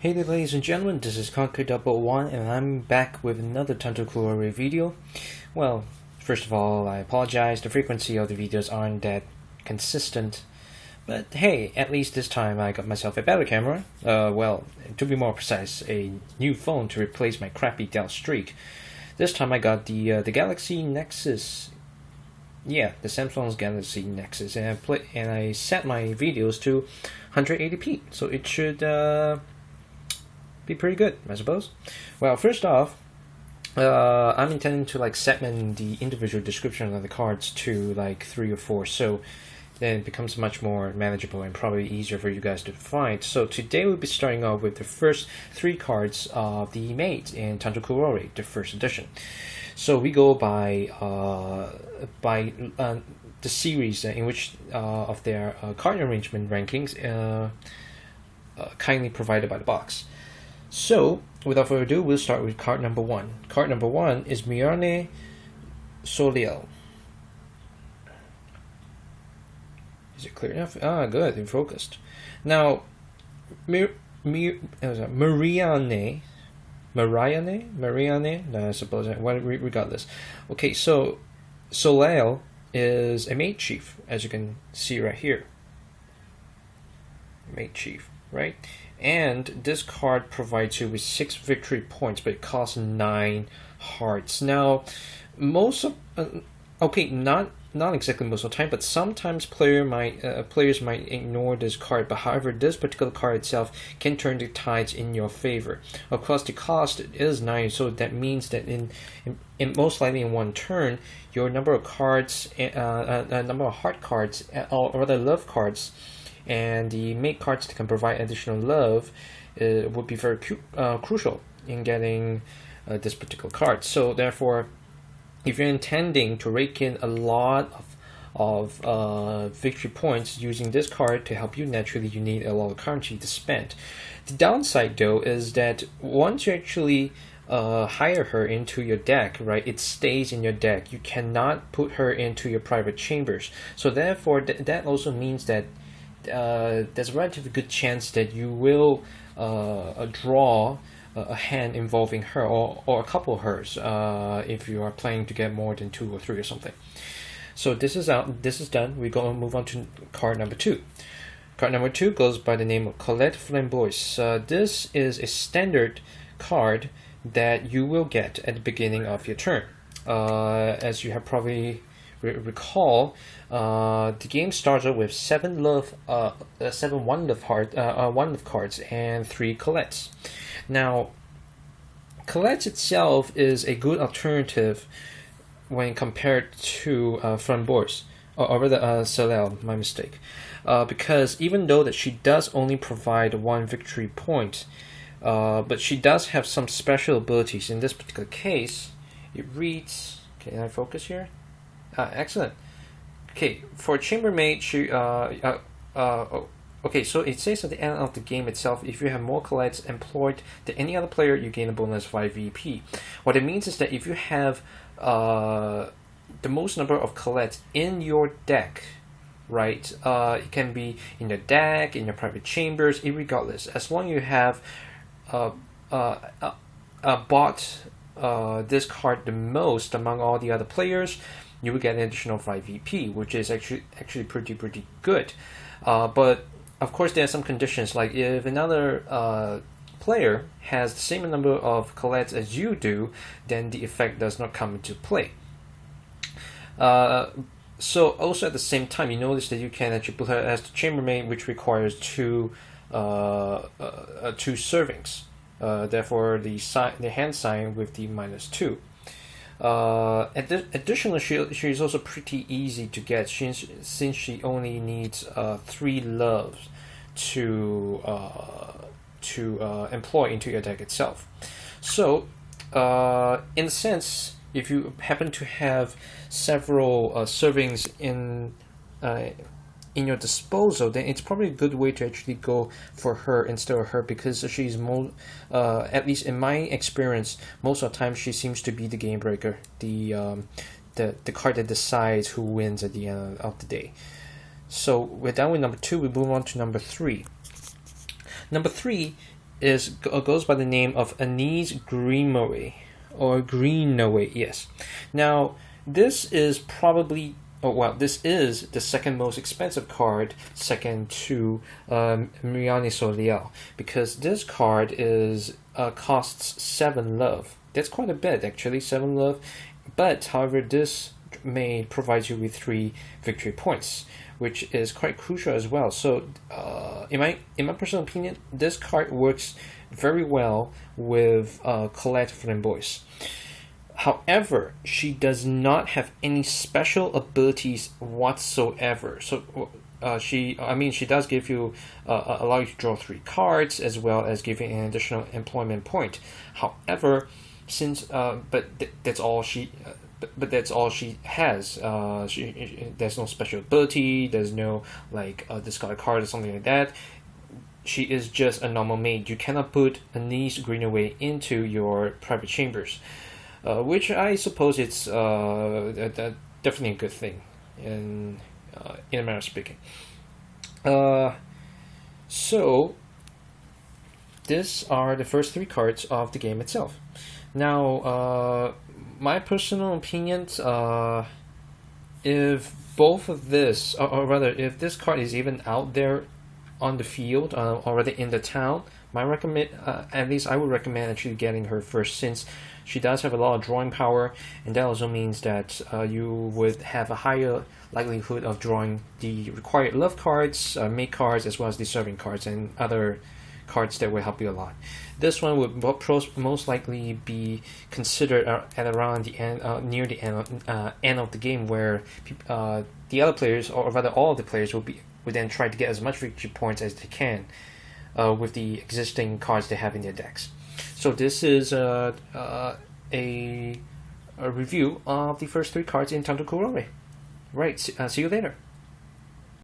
Hey there ladies and gentlemen, this is Conquer001 and I'm back with another Tanto Cuore video. Well, first of all, I apologize, the frequency of the videos aren't that consistent. But hey, at least this time I got myself a better camera. Well, to be more precise, a new phone to replace my crappy Dell Streak. This time I got the Galaxy Nexus. Yeah, the Samsung's Galaxy Nexus, and I set my videos to 180p, so it should be pretty good, I suppose. Well, first off, I'm intending to segment the individual description of the cards to 3 or 4, so then it becomes much more manageable and probably easier for you guys to find. So today we'll be starting off with the first 3 cards of the Mate in Tanto Cuore, the first edition. So we go by the series in which of their card arrangement rankings kindly provided by the box. So, without further ado, we'll start with card number 1. Card number 1 is Soel. Is it clear enough? Ah, good, it focused. Now, Marianne, I suppose, regardless. Okay, so Soel is a Mate Chief, as you can see right here. Mate Chief, right? And this card provides you with 6 victory points, but it costs 9 hearts. Now, most of not exactly most of the time, but sometimes players might ignore this card. But however, this particular card itself can turn the tides in your favor. Of course, the cost is 9, so that means that in most likely in one turn, your number of cards, number of heart cards, or rather love cards, and the mate cards that can provide additional love would be very crucial in getting this particular card. So therefore, if you're intending to rake in a lot of victory points using this card to help you, naturally you need a lot of currency to spend. The downside though is that once you actually hire her into your deck, right, it stays in your deck. You cannot put her into your private chambers. So therefore, that also means that there's a relatively good chance that you will draw a hand involving her or a couple of hers if you are planning to get more than 2 or 3 or something. So this is out. This is done. We're going to move on to card number 2. Card number 2 goes by the name of Colette Flamboyce. This is a standard card that you will get at the beginning of your turn. As you have probably recall, the game starts out with 7 one love cards and 3 Colettes. Now, Colette itself is a good alternative when compared to Framboise, or rather Soel, my mistake, because even though that she does only provide 1 victory point, but she does have some special abilities. In this particular case, it reads. Can I focus here? Excellent. Okay, for Chambermaid, she okay, so it says at the end of the game itself, if you have more Colettes employed than any other player, you gain a bonus 5 VP. What it means is that if you have the most number of Colettes in your deck, right, it can be in your deck, in your private chambers, irregardless, as long as you have bought this card the most among all the other players, you will get an additional 5 VP, which is actually pretty good. But of course, there are some conditions, like if another player has the same number of Colettes as you do, then the effect does not come into play. So also at the same time, you notice that you can actually put her as the chambermaid, which requires 2 servings. Therefore, the hand sign with the -2. Additionally, she is also pretty easy to get since she only needs 3 loves to employ into your deck itself. So, in a sense, if you happen to have several servings in your disposal, then it's probably a good way to actually go for her instead of her, because she's more, at least in my experience, most of the time she seems to be the game breaker, the card that decides who wins at the end of the day. So we're done with number 2. We move on to number 3. Number 3 goes by the name of Anise Greeno, or Greenaway. Yes. Now this is probably this is the second most expensive card, second to Miriane Soel, because this card is costs 7 love. That's quite a bit actually, 7 love. But however, this may provide you with 3 victory points, which is quite crucial as well. So, in my personal opinion, this card works very well with Colette Flamboyant. However, she does not have any special abilities whatsoever. So, she does give you allow you to draw 3 cards, as well as giving an additional employment point. However, that's all she. But that's all she has. There's no special ability. There's no discard a card or something like that. She is just a normal maid. You cannot put Anise Greenaway into your private chambers, which I suppose it's definitely a good thing in a manner of speaking. So these are the first 3 cards of the game itself. Now, my personal opinions, if both of this, or rather, if this card is even out there on the field, or rather in the town, at least I would recommend actually getting her first, since she does have a lot of drawing power, and that also means that you would have a higher likelihood of drawing the required love cards, mate cards, as well as the serving cards and other cards that will help you a lot. This one would most likely be considered at around the end, near the end of the game, where the other players, or rather all of the players, would then try to get as much victory points as they can with the existing cards they have in their decks. So this is a review of the first 3 cards in Tanto Cuore. Right. See you later.